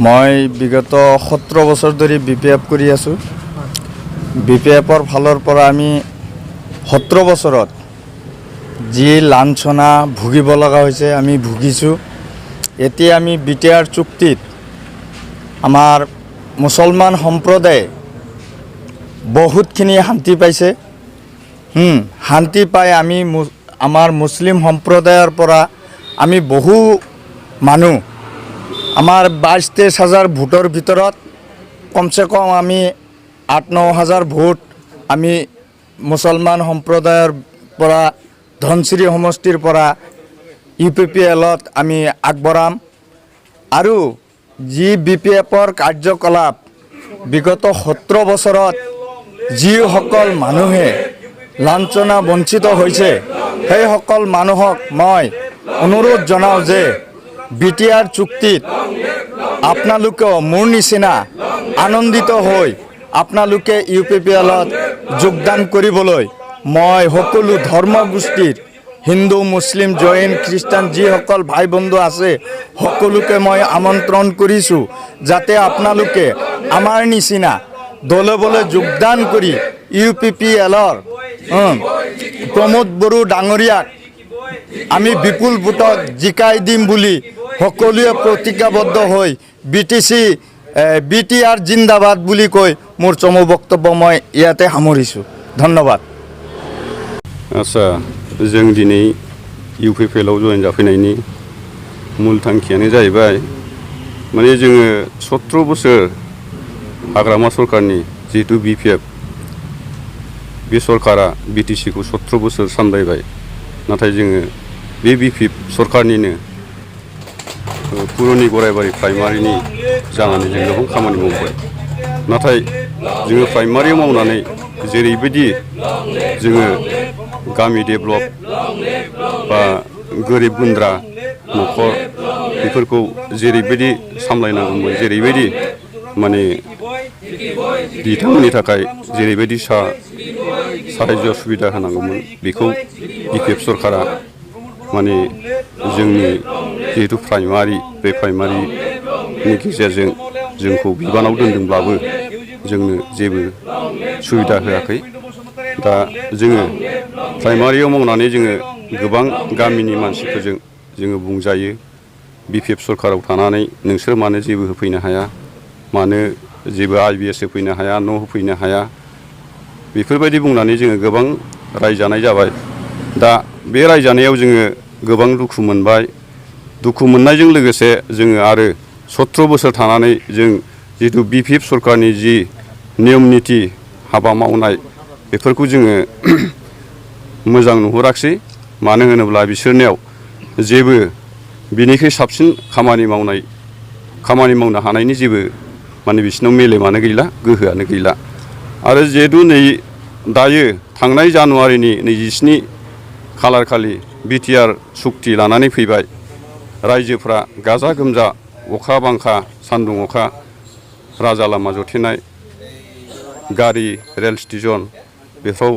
মই বিগত 17 বছৰ ধৰি BPF কৰি আছোঁ। BPFৰ ফালৰ পৰা আমি 17 বছৰত যি লাঞ্ছনা ভুগিব লগা হৈছে আমি ভুগিছোঁ। এতিয়া আমি BTR চুক্তিত আমাৰ মুছলমান সম্প্ৰদায়ে বহুতখিনি শান্তি পাইছে। শান্তি পাই আমি আমাৰ মুছলিম সম্প্ৰদায়ৰ পৰা আমি বহু মানুহ আমাৰ 22-23 হাজাৰ ভোটৰ ভিতৰত কমচে কম আমি 8-9 হাজাৰ ভোট আমি মুছলমান সম্প্ৰদায়ৰ পৰা ধনচিৰি সমষ্টিৰ পৰা UPPLত আমি আগবঢ়াম। আৰু যি BPFৰ কাৰ্যকলাপ বিগত 17 বছৰত যিসকল মানুহে লাঞ্ছনা বঞ্চিত হৈছে সেই সকল মানুহক মই অনুৰোধ জনাওঁ যে BTR চুক্তিত আপোনালোকেও মোৰ নিচিনা আনন্দিত হৈ আপোনালোকে UPPLত যোগদান কৰিবলৈ মই সকলো ধৰ্মগোষ্ঠীৰ হিন্দু মুছলিম জৈন খ্ৰীষ্টান যিসকল ভাই বন্ধু আছে সকলোকে মই আমন্ত্ৰণ কৰিছোঁ যাতে আপোনালোকে আমাৰ নিচিনা দলে বলে যোগদান কৰি UPPLৰ প্ৰমোদ বড়ো ডাঙৰীয়াক আমি বিপুল ভোটত জিকাই দিম বুলি সকলোৱে প্ৰতিজ্ঞাবদ্ধ হৈ BTR জিন্দাবাদ বুলি কৈ মোৰ চমু বক্তব্য মই ইয়াতে সামৰিছোঁ। ধন্যবাদ। आच्छा जों दिनै UPPLआव जयेन जाफैनायनि मूल थांखियानो जाहैबाय माने जोङो 17 बोसोर हाग्रामा सरकारनि जिहेतु BPF बे सरकारा BTC खौ 17 बोसोर सामलायबाय। नाथाय जोङो बे BPF सरकारनिनो पुरनि गरायबारि प्राइमारिनि जानानै जों गोबां खामानि मावबाय। नाथाय जोङो प्राइमारियाव मावनानै जेरैबायदि जोङो गामि डेभेलप बा गोरिब गुन्द्रा न'खर बेफोरखौ जेरैबायदि सामलायनांगौमोन जेरैबायदि माने बिथांमोननि थाखाय जेरैबायदि साहाय्य सुबिदा होनांगौमोन बेखौ BPF सरकारा माने जोंनि जिहेतु प्राइमारि बे प्राइमारिनि गेजेरजों जोंखौ बिबानाव दोनदोंब्लाबो जोंनो जेबो सुबिदा होआखै। दा जोङो प्राइमारियाव मावनानै जोङो गोबां गामिनि मानसिफोरजों जोङो बुंजायो BPF सरकाराव थानानै नोंसोर मानो जेबो होफैनो हाया, मानो जेबो IBS होफैनो हाया, न' होफैनो हाया, बेफोरबायदि बुंनानै जोङो गोबां रायजानाय जाबाय। दा बे रायजानायाव जोङो गोबां दुखु मोनबाय। दुखु मोननायजों लोगोसे जोङो आरो 17 बोसोर थानानै जों जिहेतु BPF सरकारनि जि नियम निति हाबा मावनाय बेफोरखौ जोङो मोजां नुहुराखिसै। मानो होनोब्ला बिसोरनियाव जेबो बिनिख्रुइ साबसिन खामानि मावनो हानायनि जेबो माने बिसोरनाव मेलेमानो गैला, गोहोआनो गैला। आरो जिहेतु नै दायो थांनाय जानुवारिनि 27 खालार खालि BTR सुक्ति लानानै फैबाय। रायजोफ्रा गाजा गोमजा अखा बांखा सान्दुं अखा राजा लामा जथेनाय गारि रेल स्टेशन बेफ्राव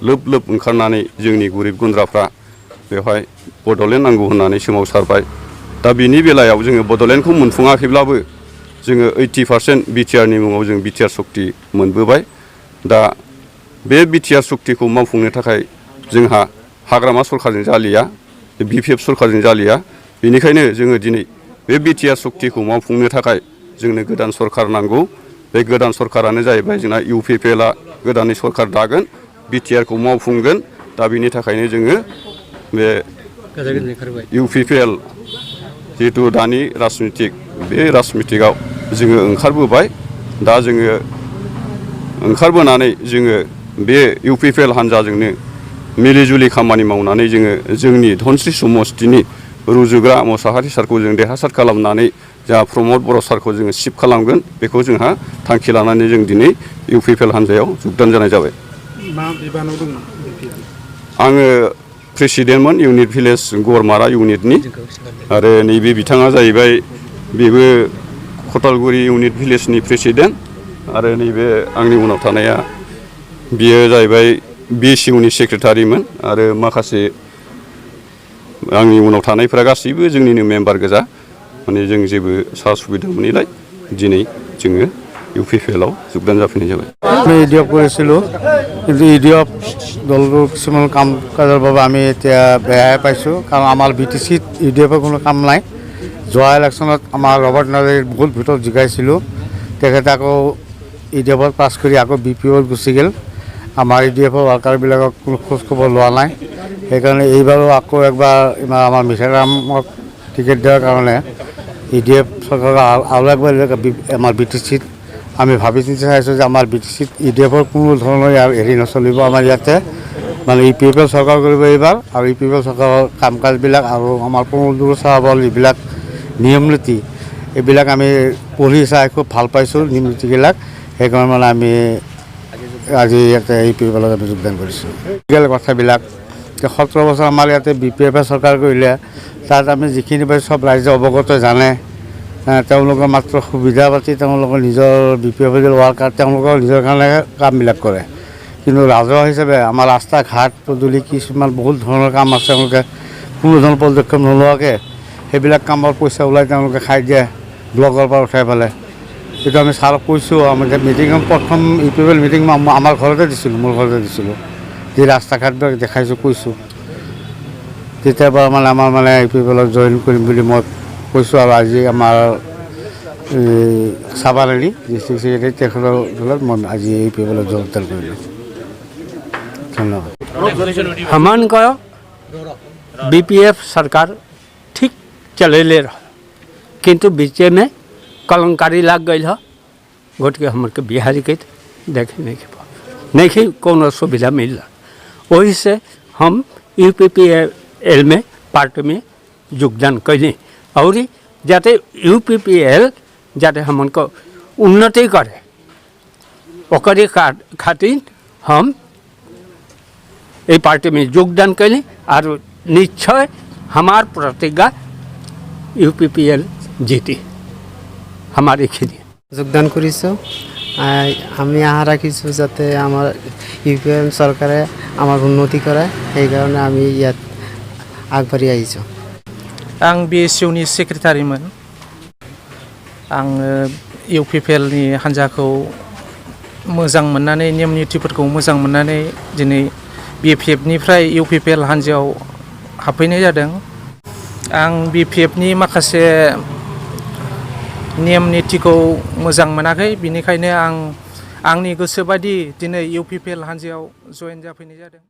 लोब लोब ओंखारनानै जोंनि गोरिब गुन्द्राफ्रा बेवहाय बड'लेण्ड नांगौ होननानै सोमावसारबाय। दा बिनि बेलायाव जोङो बड'लेण्डखौ मोनफुङाखैब्लाबो जोङो 80% BTRनि मुङाव जों BTR सुक्ति मोनबोबाय। दा बे BTR सुक्तिखौ मावफुंनो थाखाय जोंहा हाग्रामा सरकारजों जालिया, BPF सरकारजों जालिया। बेनिखायनो जोङो दिनै बे BTR सुक्तिखौ मावफुंनो थाखाय जोंनो गोदान सरकार नांगौ। बे गोदान सरकारानो जाहैबाय जोंना UPPLआ गोदानै सरकार दागोन, BTR खौ मावफुंगोन। दा बेनि थाखायनो जोङो बे UPPL जिहेतु दानि राजनितिक बे राजनितिकआव जोङो ओंखारबोबाय। दा जोङो ओंखारबोनानै जोङो बे UPPL हान्जाजोंनो मिलिजुलि खामानि मावनानै जोङो जोंनि धनस्रि समस्तिनि रुजुग्रा मोसाहारि सारखौ जों देरहासार खालामनानै जोंहा प्रमद बर' सारखौ जोङो सिफ खालामगोन। बेखौ जोंहा थांखि लानानै जों दिनै UPPL हान्जायाव जोगदान जानाय जाबाय। मा बिबानाव दंमोन? आङो प्रेसिडेन्टमोन इउनिट भिलेज गरमारा इउनिटनि। आरो नैबे बिथाङा जाहैबाय बेबो खथालगुरि इउनिट भिलेजनि प्रेसिडेन्ट। आरो नैबे आंनि उनाव थानाया बियो जाहैबाय BSUनि सेक्रेटारिमोन। आरो माखासे आंनि उनाव थानायफ्रा गासैबो जोंनिनो मेम्बार गोजा। माने जों जेबो सा सुबिदा मोनैलाय दिनै जोङो UPPL-आव যোগদান जाफैनाय जाबाय। আমি ইডিএফ কৰিছিলোঁ কিন্তু ইডিএফ দলটোৰ কিছুমান কাম কাজৰ বাবে আমি এতিয়া বেয়াই পাইছোঁ কাৰণ আমাৰ BTC-ত ইডিএফৰ কোনো কাম নাই। যোৱা ইলেকশ্যনত আমাৰ ৰবৰ্ট নাৰ্জাৰীৰ বহুত ভোটত জিকাইছিলোঁ, তেখেতে আকৌ ইডিএফত পাছ কৰি আকৌ BPO-ত গুচি গ'ল। আমাৰ ইডিএফৰ ৱাৰ্কাৰবিলাকক কোনো খোজ খবৰ লোৱা নাই, সেইকাৰণে এইবাৰো আকৌ একবাৰ আমাৰ মিঠাৰামক টিকেট দিয়াৰ কাৰণে ইডিএফ চৰকাৰক আৰু একবাৰ আমাৰ BTC-ত আমি ভাবি চিন্তি চাইছোঁ যে আমাৰ BTC-ত ইডিএফৰ কোনো ধৰণৰ হেৰি নচলিব। আমাৰ ইয়াতে মানে UPPL চৰকাৰ কৰিব এইবাৰ, আৰু UPPL চৰকাৰৰ কাম কাজবিলাক আৰু আমাৰ প্ৰমোদ চাহাবৰ যিবিলাক নিয়ম নীতি এইবিলাক আমি পঢ়ি চাই খুব ভাল পাইছোঁ নিয়ম নীতিবিলাক, সেইকাৰণে মানে আমি আজি ইয়াতে UPPL-ত আমি যোগদান কৰিছোঁ। কথাবিলাক 17 বছৰ আমাৰ ইয়াতে BPF-এ চৰকাৰ কৰিলে, তাত আমি যিখিনি পাইছোঁ চব ৰাইজে অৱগত জানে। তেওঁলোকৰ মাত্ৰ সুবিধা পাতি তেওঁলোকৰ নিজৰ BPF ৱাৰ্কাৰ তেওঁলোকৰ নিজৰ কাৰণে কামবিলাক কৰে, কিন্তু ৰাজহুৱা হিচাপে আমাৰ ৰাস্তা ঘাট পদূলি কিছুমান বহুত ধৰণৰ কাম আছে, তেওঁলোকে কোনো ধৰণৰ পদক্ষেপ নোলোৱাকৈ সেইবিলাক কামৰ পইচা ওলাই তেওঁলোকে খাই দিয়ে ব্লকৰ পৰা উঠাই পেলাই। এইটো আমি ছাৰক কৈছোঁ, আমি মিটিঙত প্ৰথম UPPL মিটিং আমাৰ ঘৰতে দিছিলোঁ, মোৰ ঘৰতে দিছিলোঁ, যি ৰাস্তা ঘাটবিলাক দেখাইছোঁ কৈছোঁ। তেতিয়াৰ পৰা মানে আমাৰ মানে UPPL-ত জইন কৰিম বুলি মই কৈছোঁ, আৰু আজি আমাৰ চাবাৰ আলী ডিষ্ট্ৰিক্ট ছেক্ৰেটাৰী তেখেতৰ দলত মই আজি UPPL-ত যোগদান কৰিলোঁ। ধন্যবাদ। हमको BPF सरकार ठीक चलेले रह, किंतु बीच में कलंकारी लग गई है, वोट के हमके बिहारी के देखे नहीं कौन सुविधा मिल रहा, वही से हम UPPL में पार्टी में योगदान कैली, और जाते UPPL जाते हमको उन्नति करे ओकरे खातिर हम ये पार्टी में योगदान कैली, और निश्चय हमार प्रतिज्ञा UPPL जीती हमारे खिदी যোগদান কৰিছোঁ। আমি আশা ৰাখিছোঁ যাতে আমাৰ UPPL চৰকাৰে আমাৰ উন্নতি কৰে, সেইকাৰণে আমি ইয়াত আগবাঢ়ি আহিছোঁ। आं BSU-नि सेक्रेटारिमोन। आङो UPPL-नि हान्जाखौ मोजां मोननानै नेम नितिफोरखौ मोजां मोननानै दिनै BPF-निफ्राय UPPL हान्जायाव हाबफैनाय जादों। आं BPF-नि माखासे नेम नितिखौ मोजां मोनाखै, बिनिखायनो आं आंनि गोसोबायदि दिनै UPPL हान्जायाव जयेन जाफैनाय जादों।